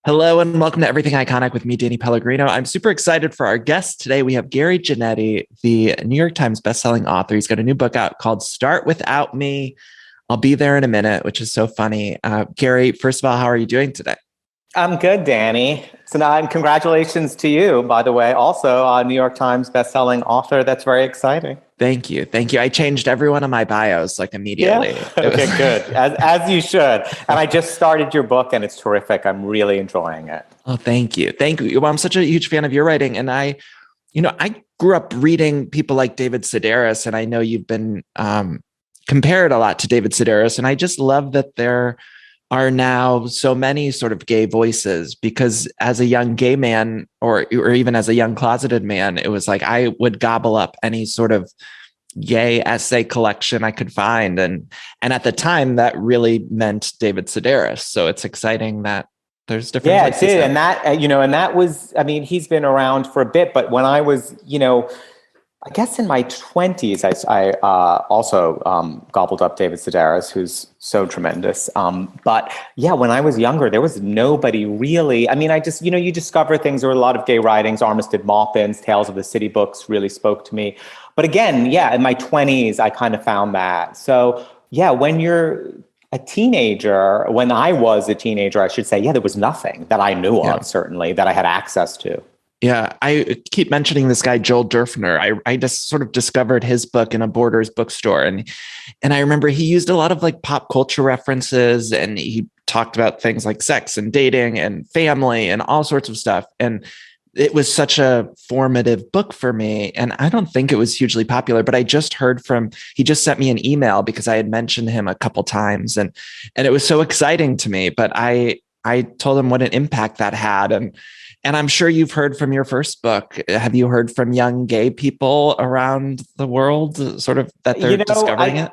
Hello and welcome to Everything Iconic with me, Danny Pellegrino. I'm super excited for our guest today. We have Gary Janetti, the New York Times bestselling author. He's got a new book out called Start Without Me. I'll be there in a minute, which is so funny. Gary, first of all, how are you doing today? I'm good, Danny. So now, and congratulations to you, by the way, also a New York Times bestselling author. That's very exciting. Thank you. Thank you. I changed every one of my bios like immediately. Yeah. Okay, good. As you should. And I just started your book and it's terrific. I'm really enjoying it. Oh, thank you. Thank you. Well, I'm such a huge fan of your writing. And I grew up reading people like David Sedaris, and I know you've been compared a lot to David Sedaris. And I just love that there are now so many sort of gay voices, because as a young gay man or even as a young closeted man, it was like I would gobble up any sort of gay essay collection I could find. And at the time that really meant David Sedaris. So it's exciting that there's different. Yeah, it did. And that was, I mean, he's been around for a bit, but when I was, I guess in my 20s, I also gobbled up David Sedaris, who's so tremendous. But yeah, when I was younger, there was nobody really. I mean, I just, you discover things. There were a lot of gay writings. Armistead Maupin's Tales of the City books really spoke to me. But again, yeah, in my 20s, I kind of found that. So yeah, when you're a teenager, when I was a teenager, I should say, yeah, there was nothing that I knew of, certainly, that I had access to. Yeah, I keep mentioning this guy, Joel Durfner. I just sort of discovered his book in a Borders bookstore. And I remember he used a lot of like pop culture references, and he talked about things like sex and dating and family and all sorts of stuff. And it was such a formative book for me. And I don't think it was hugely popular, but I just heard he just sent me an email because I had mentioned him a couple times, and it was so exciting to me. But I told him what an impact that had. And I'm sure you've heard from your first book. Have you heard from young gay people around the world, sort of that they're discovering it?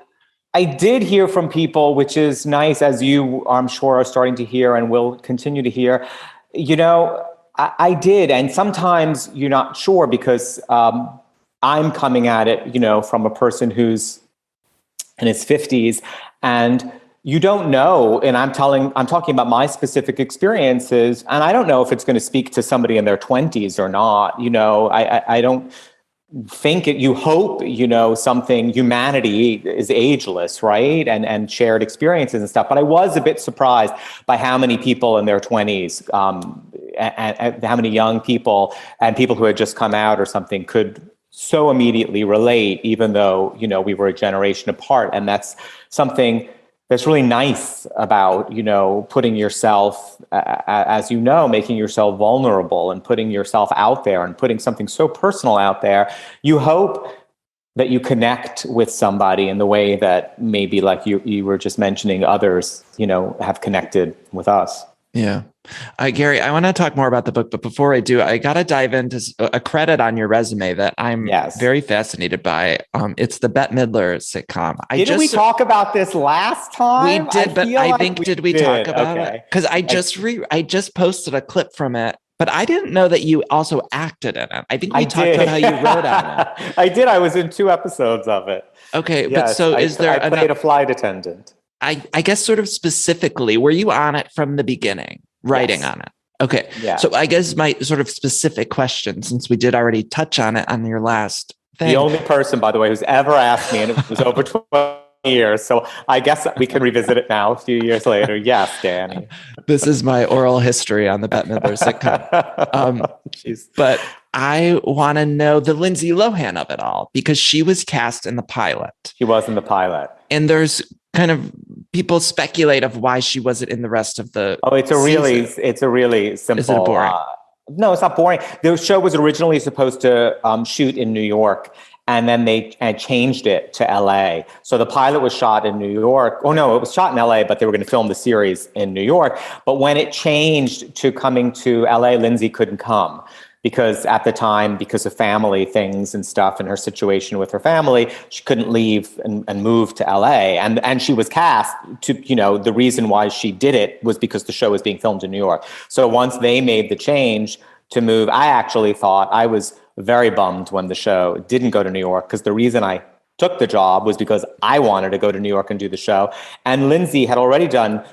I did hear from people, which is nice, as you, I'm sure, are starting to hear and will continue to hear. I did. And sometimes you're not sure because I'm coming at it, from a person who's in his 50s, and you don't know, and I'm talking about my specific experiences, and I don't know if it's going to speak to somebody in their 20s or not. I don't think it. You hope, humanity is ageless, right? And shared experiences and stuff. But I was a bit surprised by how many people in their 20s, and how many young people and people who had just come out or something could so immediately relate, even though, we were a generation apart. And that's something that's really nice about, putting yourself, making yourself vulnerable and putting yourself out there and putting something so personal out there. You hope that you connect with somebody in the way that maybe, like you were just mentioning, others, have connected with us. Yeah. Gary, I want to talk more about the book, but before I do, I got to dive into a credit on your resume that I'm very fascinated by. It's the Bette Midler sitcom. Didn't we talk about this last time? We did, but I think, did we talk about it? Because I just posted a clip from it, but I didn't know that you also acted in it. I think we talked about how you wrote on it. I did. I was in 2 episodes of it. Okay, yes, but so I played a flight attendant. I guess sort of specifically, were you on it from the beginning, writing on it? Okay. Yeah. So I guess my sort of specific question, since we did already touch on it on your last thing. The only person, by the way, who's ever asked me, and it was over 12 years. So I guess we can revisit it now a few years later. Yes, Danny. This is my oral history on the Bette Midler sitcom. But I want to know the Lindsay Lohan of it all, because she was cast in the pilot. She was in the pilot. And there's kind of people speculate of why she wasn't in the rest of the it's a really simple. Is it boring? No, it's not boring. The show was originally supposed to shoot in New York, and then they changed it to LA. So the pilot was shot in New York. Oh no, it was shot in LA, but they were going to film the series in New York. But when it changed to coming to LA, Lindsay couldn't come. Because at the time, because of family things and stuff and her situation with her family, she couldn't leave and move to LA. And she was cast to, the reason why she did it was because the show was being filmed in New York. So once they made the change to move, I actually thought, I was very bummed when the show didn't go to New York, because the reason I took the job was because I wanted to go to New York and do the show. And Lindsay had already done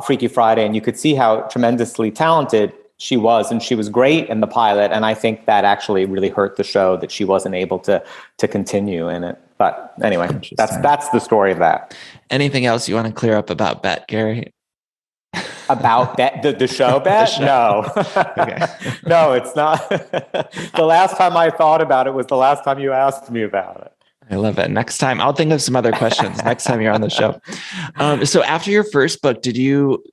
Freaky Friday, and you could see how tremendously talented she was, and she was great in the pilot. And I think that actually really hurt the show that she wasn't able to continue in it. But anyway, that's the story of that. Anything else you want to clear up about Bette, Gary? About the show, Bette? No. Okay. No, it's not. The last time I thought about it was the last time you asked me about it. I love it. Next time, I'll think of some other questions next time you're on the show. So after your first book, did you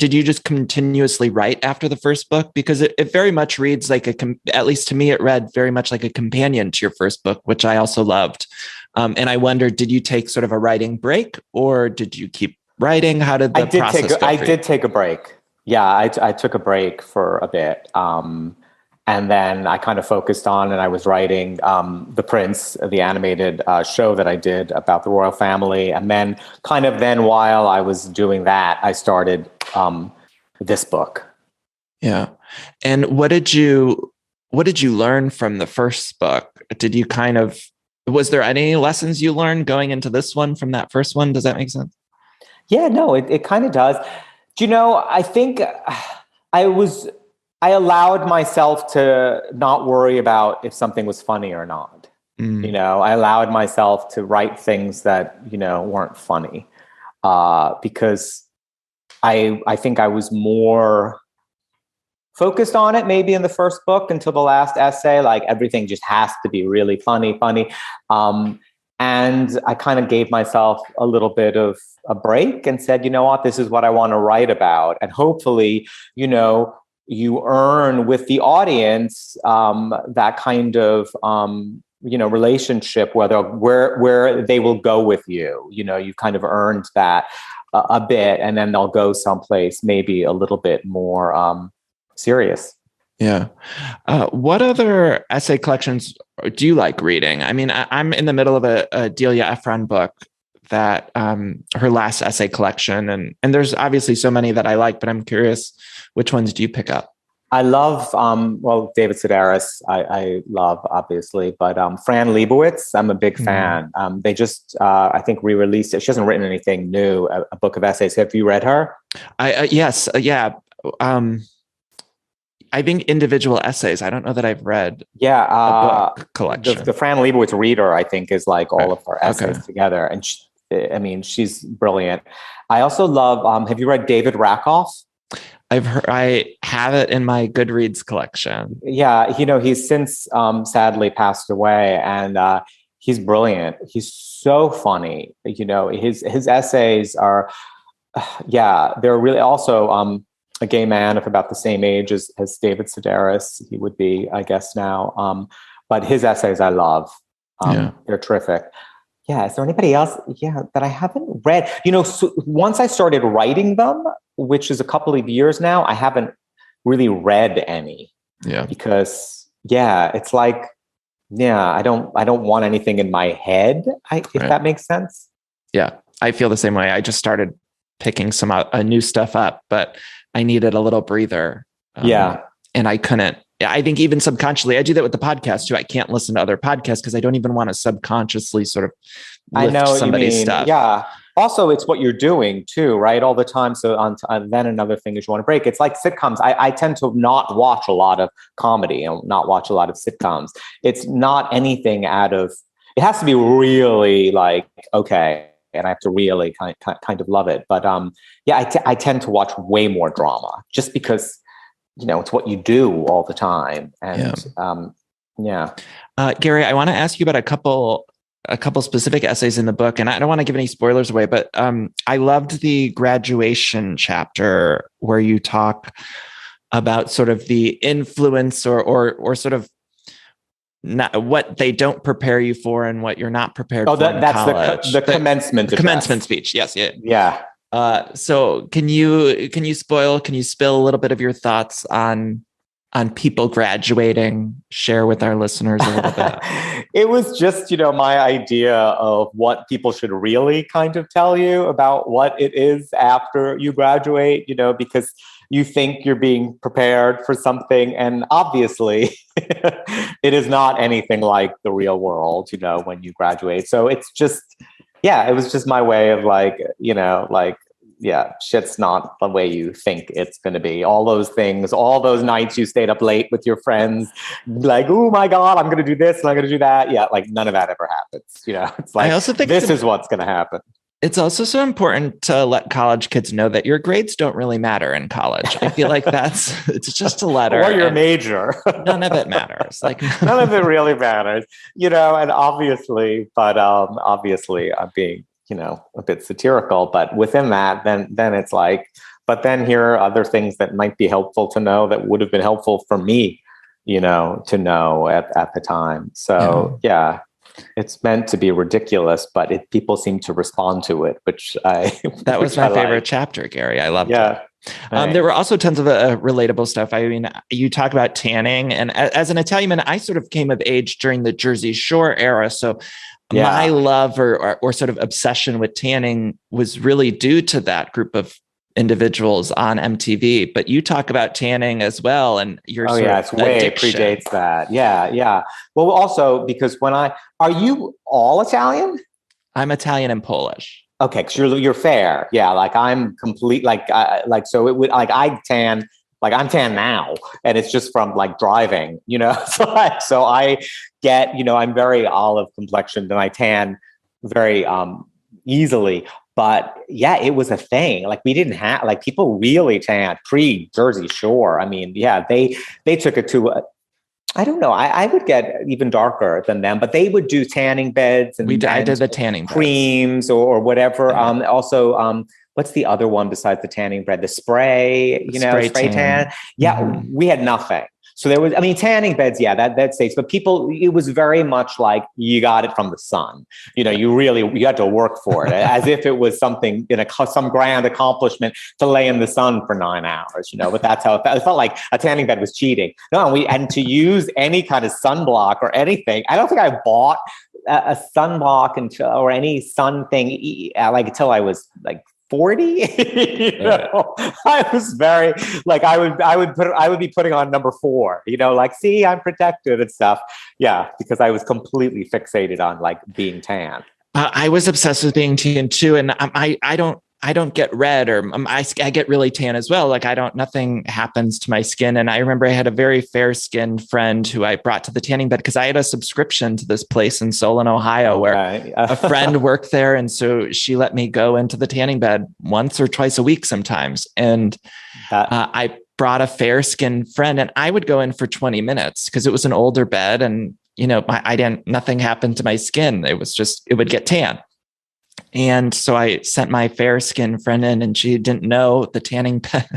just continuously write after the first book? Because it very much reads like at least to me, it read very much like a companion to your first book, which I also loved. And I wondered, did you take sort of a writing break, or did you keep writing? How did the process go? I did take a break. Yeah, I took a break for a bit. And then I kind of focused on, and I was writing The Prince, the animated show that I did about the royal family. And then while I was doing that, I started this book. Yeah. And what did you learn from the first book? Was there any lessons you learned going into this one from that first one? Does that make sense? Yeah, no, it kind of does. Do you know, I think I allowed myself to not worry about if something was funny or not. You know, I allowed myself to write things that, weren't funny, because I think I was more focused on it maybe in the first book until the last essay. Like everything just has to be really funny. And I kind of gave myself a little bit of a break and said, you know what, this is what I want to write about. And hopefully, you earn with the audience that kind of relationship, where they will go with you. You've kind of earned that a bit, and then they'll go someplace maybe a little bit more serious. Yeah. What other essay collections do you like reading? I mean, I'm in the middle of a Delia Ephron book that her last essay collection, and there's obviously so many that I like, but I'm curious, which ones do you pick up? I love, David Sedaris, I love, obviously, but Fran Lebowitz, I'm a big fan. They just, I think, re-released it. She hasn't written anything new, a book of essays. Have you read her? Yes. Yeah. I think individual essays. I don't know that I've read a book collection. The Fran Lebowitz Reader, I think, is like all of her essays together. And she's brilliant. I also love, have you read David Rakoff? I have it in my Goodreads collection. Yeah, he's since sadly passed away, and he's brilliant. He's so funny. His essays are, they're really also a gay man of about the same age as David Sedaris. He would be, I guess, now. But his essays I love. They're terrific. Yeah. Is there anybody else? Yeah, that I haven't read. So once I started writing them, which is a couple of years now, I haven't really read any. Yeah. Because it's like, I don't want anything in my head. If that makes sense. Yeah. I feel the same way. I just started picking some new stuff up, but I needed a little breather. And I couldn't. I think even subconsciously, I do that with the podcast too. I can't listen to other podcasts because I don't even want to subconsciously sort of lift somebody's stuff. Yeah. Also, it's what you're doing too, right? All the time. So then another thing is you want to break. It's like sitcoms. I tend to not watch a lot of comedy and not watch a lot of sitcoms. It's not anything it has to be really like, okay, and I have to really kind of love it. But I tend to watch way more drama just because, it's what you do all the time. And Gary, I want to ask you about a couple specific essays in the book, and I don't want to give any spoilers away, but I loved the graduation chapter where you talk about sort of the influence or sort of not what they don't prepare you for and what you're not prepared for. That's in college. the commencement address. Commencement speech. Yes. Yeah. So can you spill a little bit of your thoughts on people graduating? Share with our listeners a little bit. It was just, my idea of what people should really kind of tell you about what it is after you graduate, because you think you're being prepared for something. And obviously it is not anything like the real world, when you graduate. So it's just, it was just my way of shit's not the way you think it's going to be. All those things, all those nights you stayed up late with your friends, like, oh my God, I'm going to do this and I'm going to do that. Yeah, like none of that ever happens. It's like, I also think this is what's going to happen. It's also so important to let college kids know that your grades don't really matter in college. I feel like it's just a letter. Or your major. None of it matters. Like none of it really matters, and obviously, obviously I'm being, a bit satirical, but within that, then it's like, but then here are other things that might be helpful to know that would have been helpful for me, to know at the time. So yeah. It's meant to be ridiculous, but people seem to respond to it, that was my favorite chapter, Gary. I loved it. There were also tons of relatable stuff. I mean, you talk about tanning, and as an Italian man, I sort of came of age during the Jersey Shore era. So my love or sort of obsession with tanning was really due to that group of individuals on MTV, but you talk about tanning as well, and your it's way predates that. Yeah. Well, also because are you all Italian? I'm Italian and Polish. Okay, because you're fair. Yeah, like I'm complete. So it would I tan. Like I'm tan now, and it's just from like driving. So I get I'm very olive complexioned, and I tan very easily. But yeah, it was a thing. Like we didn't have people really tanned pre-Jersey Shore. I mean, yeah, they took it to I don't know. I would get even darker than them, but they would do tanning beds and I did the tanning creams or whatever. Also, what's the other one besides the tanning bed? The spray, spray tan. Yeah, we had nothing. So there was, tanning beds, that stays, but it was very much like you got it from the sun. You had to work for it as if it was something some grand accomplishment to lay in the sun for 9 hours, but that's how it felt. It felt like a tanning bed was cheating. No, and to use any kind of sunblock or anything, I don't think I bought a sunblock or any sun thing until I was 40. I was very I would be putting on number 4, see, I'm protected and stuff. Yeah, because I was completely fixated on being tan. I was obsessed with being tan too, and I don't get red or I get really tan as well. Nothing happens to my skin. And I remember I had a very fair skinned friend who I brought to the tanning bed because I had a subscription to this place in Solon, Ohio, where a friend worked there. And so she let me go into the tanning bed once or twice a week sometimes. And I brought a fair skinned friend, and I would go in for 20 minutes because it was an older bed. And, nothing happened to my skin. It would get tan. And so I sent my fair skinned friend in, and she didn't know the tanning bed.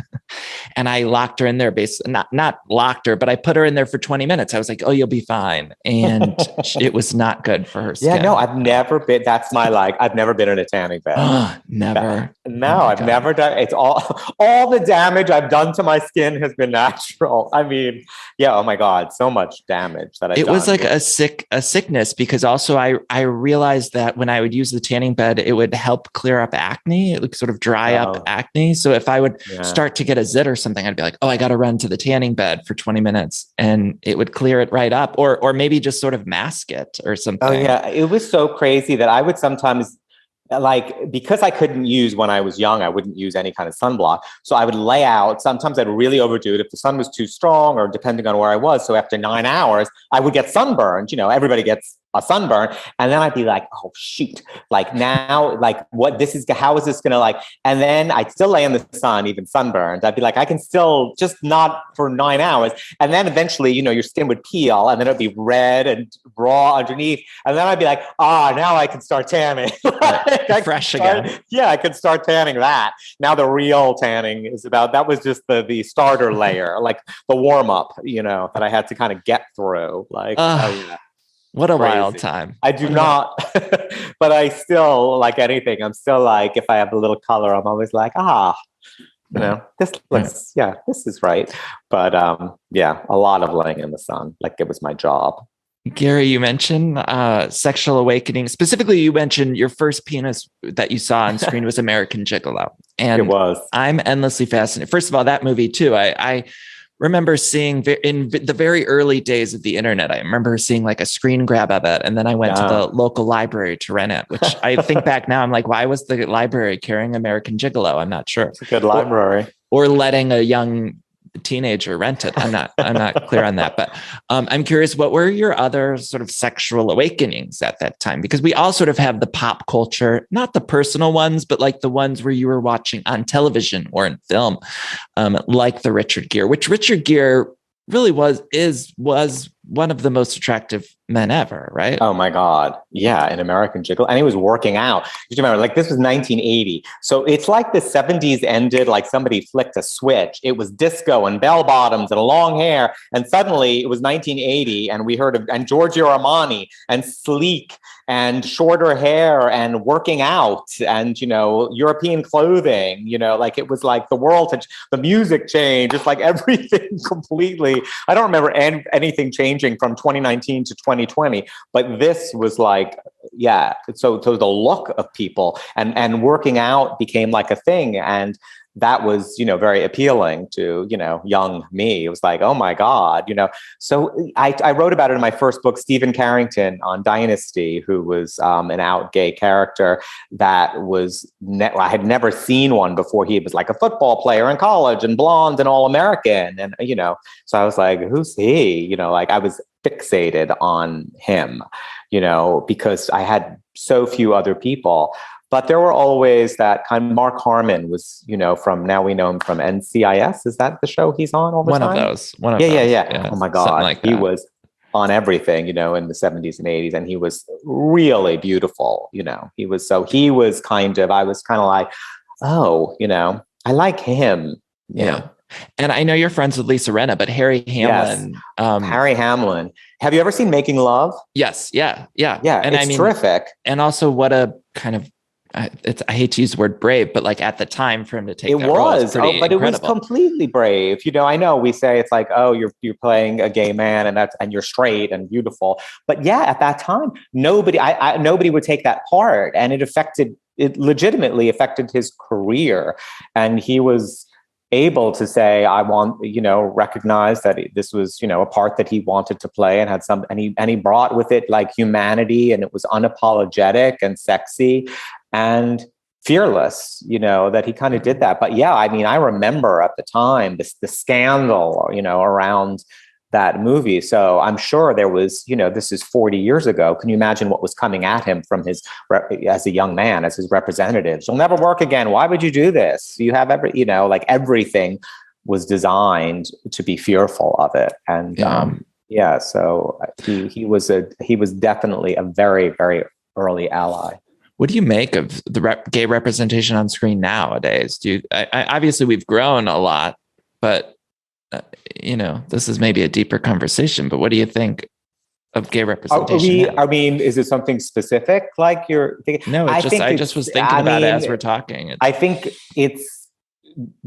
And I locked her in there, basically not locked her, but I put her in there for 20 minutes. I was like, oh, you'll be fine. And it was not good for her skin. Yeah, no, I've never been, I've never been in a tanning bed. Never. No, I've never done, it's all the damage I've done to my skin has been natural. I mean, yeah, oh my God, so much damage that I've done. It was like a sickness, because also I realized that when I would use the tanning bed, it would help clear up acne. It would sort of dry up acne. So if I would start to get a zit or something, I'd be like, oh, I got to run to the tanning bed for 20 minutes, and it would clear it right up, or maybe just sort of mask it or something. Oh yeah. It was so crazy that I would sometimes, because I couldn't use, when I was young, I wouldn't use any kind of sunblock. So I would lay out, sometimes I'd really overdo it if the sun was too strong or depending on where I was. So after 9 hours, I would get sunburned. Everybody gets a sunburn. And then I'd be like, oh shoot, now, how is this going to and then I'd still lay in the sun, even sunburned. I'd be like, I can still, just not for 9 hours. And then eventually, your skin would peel, and then it'd be red and raw underneath. And then I'd be like, now I can start tanning. Fresh again. Yeah, I could start tanning that. Now the real tanning is that was just the starter layer, the warm up, that I had to kind of get through. What a wild time. I do not, but I still, like anything, I'm still if I have a little color, I'm always this looks, this is right. But a lot of laying in the sun, it was my job. Gary, you mentioned sexual awakening. Specifically, you mentioned your first penis that you saw on screen was American Gigolo. And it was. I'm endlessly fascinated. First of all, that movie too, I remember seeing in the very early days of the internet, I remember seeing like a screen grab of it. And then I went to the local library to rent it, which I think back now, I'm like, why was the library carrying American Gigolo? I'm not sure. It's a good library. Or letting a young teenager rent it. I'm not clear on that, but I'm curious, what were your other sort of sexual awakenings at that time? Because we all sort of have the pop culture, not the personal ones, but like the ones where you were watching on television or in film, like the Richard Gere, which Richard Gere really was one of the most attractive men ever, right? Oh my God. Yeah. An American Gigolo. And he was working out. You remember, like, this was 1980. So it's like the 70s ended, like somebody flicked a switch. It was disco and bell bottoms and long hair. And suddenly it was 1980 and we heard of, and Giorgio Armani and sleek and shorter hair and working out and, you know, European clothing, you know, like it was like the world, the music changed. It's like everything completely. I don't remember anything changing from 2019 to 2020, but this was like, yeah. So the look of people and working out became like a thing. And that was, you know, very appealing to, you know, young me. It was like, oh my God, you know. So I wrote about it in my first book, Stephen Carrington on Dynasty, who was an out gay character that was, I had never seen one before. He was like a football player in college and blonde and all-American. And, you know, so I was like, who's he? You know, like I was fixated on him, you know, because I had so few other people. But there were always that kind of, Mark Harmon was, you know, from, now we know him from NCIS. Is that the show he's on all the time? One of those. Yeah. Oh my God. Like he was on everything, you know, in the 70s and 80s. And he was really beautiful, you know. I was kind of like, oh, you know, I like him. Yeah. And I know you're friends with Lisa Rinna, but Harry Hamlin. Yes. Harry Hamlin. Have you ever seen Making Love? Yes. Yeah. And it's terrific. And also what a kind of, I hate to use the word brave, but like at the time for him to take that role, it was pretty incredible. It was completely brave. You know, I know we say it's like, oh, you're playing a gay man and you're straight and beautiful. But yeah, at that time, nobody would take that part, and it legitimately affected his career. And he was able to say, I want, you know, recognize that this was, you know, a part that he wanted to play and had and he brought with it like humanity, and it was unapologetic and sexy and fearless, you know, that he kind of did that. But yeah, I mean, I remember at the time the scandal, you know, around that movie. So I'm sure there was, you know, this is 40 years ago. Can you imagine what was coming at him from as a young man, as his representatives? You'll never work again. Why would you do this? You have you know, like everything was designed to be fearful of it. And so he was definitely a very, very early ally. What do you make of the gay representation on screen nowadays? Obviously we've grown a lot, but you know, this is maybe a deeper conversation, but what do you think of gay representation? I mean, is it something specific like you're thinking? No, I just was thinking about it as we're talking. I think it's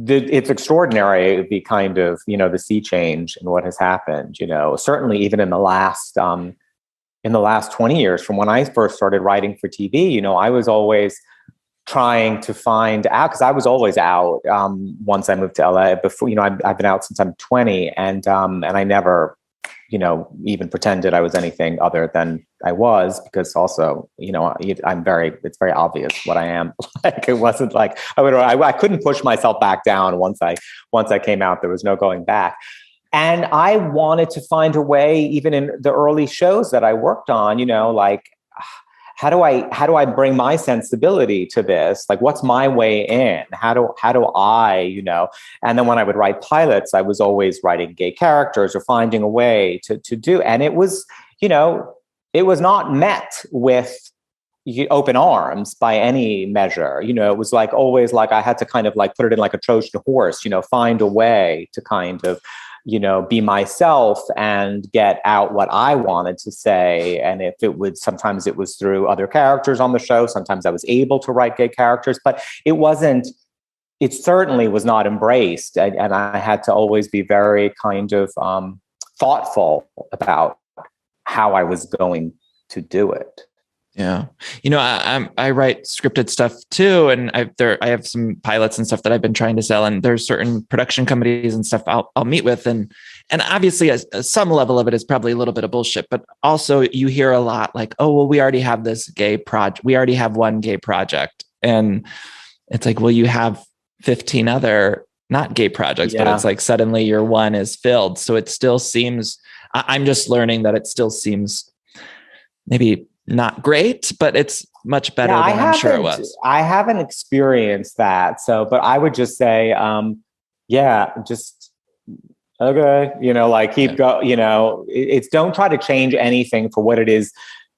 extraordinary, the kind of, you know, the sea change in what has happened, you know, certainly even in the last 20 years from when I first started writing for TV. You know, I was always trying to find out, because I was always out once I moved to LA. Before, you know, I've been out since I'm 20, and I never, you know, even pretended I was anything other than I was, because also, you know, it's very obvious what I am. Like, it wasn't like I couldn't push myself back down once I came out. There was no going back. And I wanted to find a way, even in the early shows that I worked on, you know, like, how do I bring my sensibility to this? Like, what's my way in? How do I, you know? And then when I would write pilots, I was always writing gay characters or finding a way to do. And it was, you know, it was not met with open arms by any measure. You know, it was like always like I had to kind of like put it in like a Trojan horse, you know, find a way to kind of, you know, be myself and get out what I wanted to say. And if it would, sometimes it was through other characters on the show. Sometimes I was able to write gay characters, but it certainly was not embraced. And I had to always be very kind of thoughtful about how I was going to do it. Yeah. I write scripted stuff too. And I have some pilots and stuff that I've been trying to sell, and there's certain production companies and stuff I'll meet with. And obviously some level of it is probably a little bit of bullshit, but also you hear a lot like, oh, well, we already have this gay project. We already have one gay project. And it's like, well, you have 15 other not gay projects, but it's like suddenly your one is filled. So it still seems, I'm just learning that it still seems maybe not great, but it's much better than I'm sure it was. I haven't experienced that. So, but I would just say, just, okay, like keep going, it's don't try to change anything for what it is.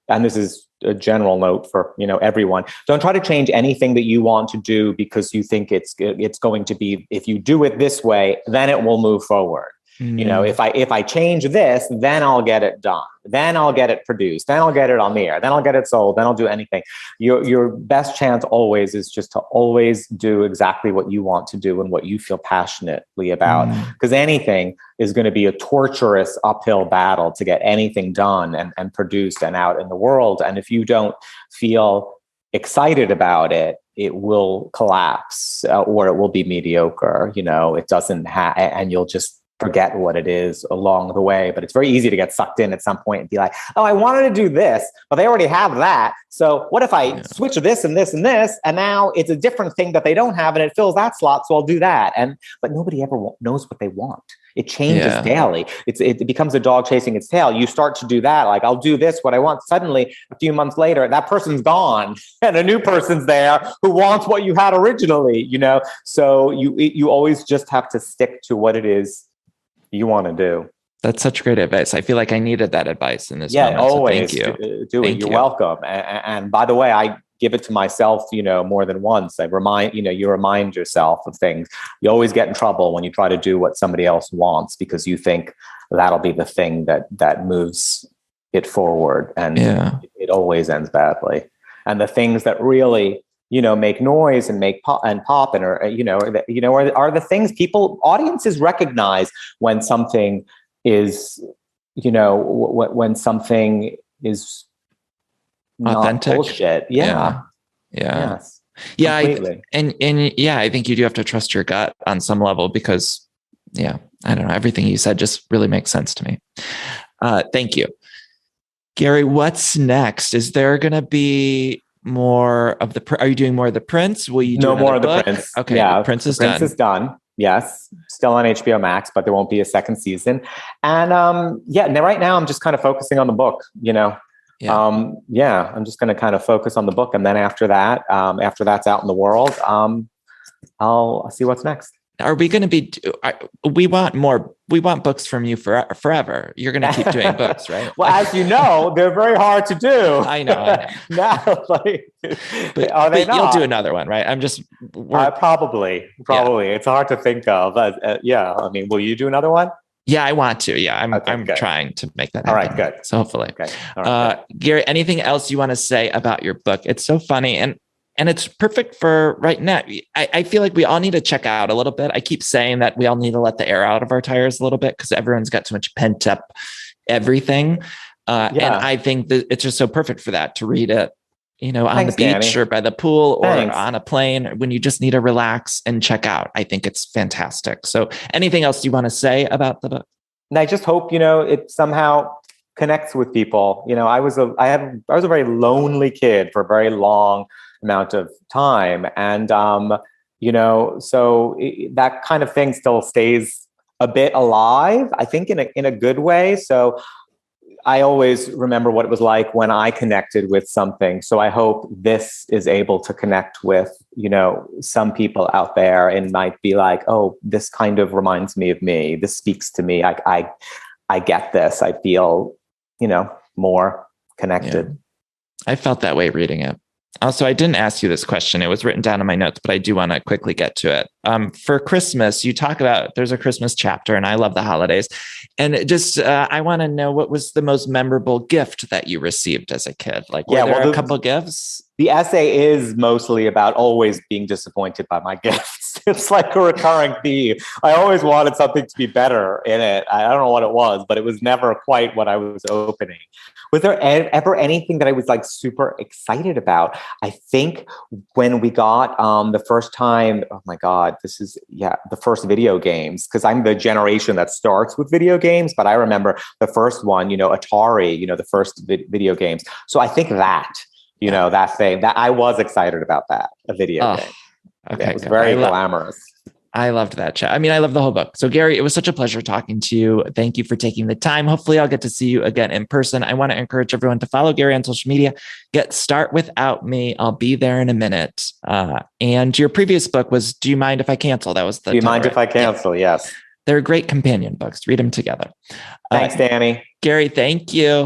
And this is a general note for, everyone. Don't try to change anything that you want to do because you think it's going to be, if you do it this way, then it will move forward. If I change this, then I'll get it done. Then I'll get it produced. Then I'll get it on the air. Then I'll get it sold. Then I'll do anything. Your best chance always is just to always do exactly what you want to do and what you feel passionately about. Because anything is going to be a torturous uphill battle to get anything done and produced and out in the world. And if you don't feel excited about it, it will collapse or it will be mediocre. It doesn't and you'll just forget what it is along the way. But it's very easy to get sucked in at some point and be like, oh, I wanted to do this, but they already have that. So what if I switch this and this and this, and now it's a different thing that they don't have and it fills that slot, so I'll do that. But nobody ever knows what they want. It changes daily. It becomes a dog chasing its tail. You start to do that, like I'll do this, what I want. Suddenly, a few months later, that person's gone and a new person's there who wants what you had originally, So you always just have to stick to what it is you want to do. That's such great advice. I feel like I needed that advice in this moment. Always so thank you. Do it. You're welcome. And by the way, I give it to myself, more than once. I remind, you remind yourself of things. You always get in trouble when you try to do what somebody else wants because you think that'll be the thing that moves it forward. And it always ends badly. And the things that really make noise and make pop and are the things audiences recognize when something is, when something is not authentic bullshit. Yes. Completely. I think you do have to trust your gut on some level because, I don't know, everything you said just really makes sense to me. Thank you, Gary. What's next? Is there going to be more of are you doing more of the Prince? Will you do no more of book? the Prince? Okay, yeah, the Prince is done. Prince is done. Yes, still on HBO Max, but there won't be a second season. And right now I'm just kind of focusing on the book. I'm just going to kind of focus on the book, and then after that's out in the world, I'll see what's next. Are we going to be? We want more. We want books from you forever. You're going to keep doing books, right? Well, as you know, they're very hard to do. I know. No, but are they not? You'll do another one, right? I'm just probably. Yeah. It's hard to think of. But I mean, will you do another one? Yeah, I want to. Yeah, I'm trying to make that happen. All right, good. So hopefully, okay. All right, Gary, anything else you want to say about your book? It's so funny and it's perfect for right now. I feel like we all need to check out a little bit. I keep saying that we all need to let the air out of our tires a little bit because everyone's got so much pent up everything. And I think that it's just so perfect for that, to read it, on the beach, Danny, or by the pool, or on a plane when you just need to relax and check out. I think it's fantastic. So anything else you want to say about the book? And I just hope, it somehow connects with people. I was a very lonely kid for a very long amount of time. And, so that kind of thing still stays a bit alive, I think, in a good way. So I always remember what it was like when I connected with something. So I hope this is able to connect with, some people out there and might be like, oh, this kind of reminds me of me. This speaks to me. I get this. I feel, more connected. Yeah. I felt that way reading it. Also, I didn't ask you this question. It was written down in my notes, but I do want to quickly get to it. For Christmas, you talk about, there's a Christmas chapter, and I love the holidays. And just, I want to know, what was the most memorable gift that you received as a kid? Like, were there a couple gifts? The essay is mostly about always being disappointed by my gifts. It's like a recurring theme. I always wanted something to be better in it. I don't know what it was, but it was never quite what I was opening. Was there ever anything that I was like super excited about? I think when we got the first time, oh my God, the first video games, because I'm the generation that starts with video games, but I remember the first one, Atari, the first video games. So I think that, that thing, that I was excited about that, a video game. Okay. Yeah, it was very glamorous. I loved that chat. I mean, I love the whole book. So Gary, it was such a pleasure talking to you. Thank you for taking the time. Hopefully I'll get to see you again in person. I want to encourage everyone to follow Gary on social media. Start Without Me. I'll be there in a minute. And your previous book was Do You Mind If I Cancel? That was the Do You Mind If I Cancel? Yes. They're great companion books. Read them together. Thanks, Danny. Gary, thank you.